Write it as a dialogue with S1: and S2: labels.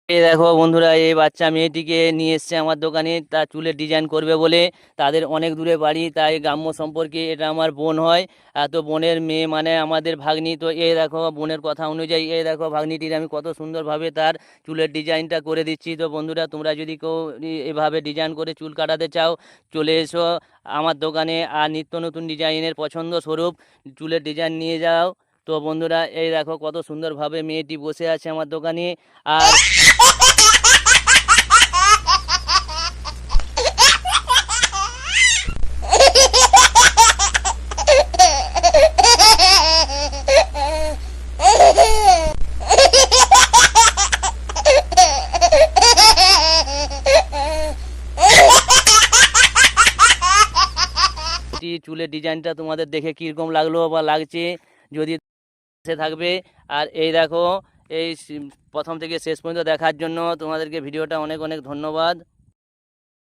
S1: এই দেখো বন্ধুরা, এই বাচ্চা মেয়েটিকে নিয়ে এসছে আমার দোকানে, তার চুলের ডিজাইন করবে বলে। তাদের অনেক দূরে বাড়ি, তাই গ্রাম্য সম্পর্কে এটা আমার বোন হয়। তো বোনের মেয়ে মানে আমাদের ভাগ্নি। তো এই দেখো বোনের কথা অনুযায়ী, এই দেখো ভাগ্নিটির আমি কত সুন্দরভাবে তার চুলের ডিজাইনটা করে দিচ্ছি। তো বন্ধুরা, তোমরা যদি কেউ এভাবে ডিজাইন করে চুল কাটাতে চাও, চলে এসো আমার দোকানে, আর নিত্য নতুন ডিজাইনের পছন্দ স্বরূপ চুলের ডিজাইন নিয়ে যাও। তো বন্ধুরা, এই দেখো কত সুন্দরভাবে মেয়েটি বসে আছে আমার দোকানে। আর চুলের ডিজাইনটা তোমাদের দেখে কীরকম লাগলো বা লাগছে, যদি থাকবে। আর এই দেখো, এই প্রথম থেকে শেষ পর্যন্ত দেখার জন্য তোমাদেরকে ভিডিওটা অনেক অনেক ধন্যবাদ।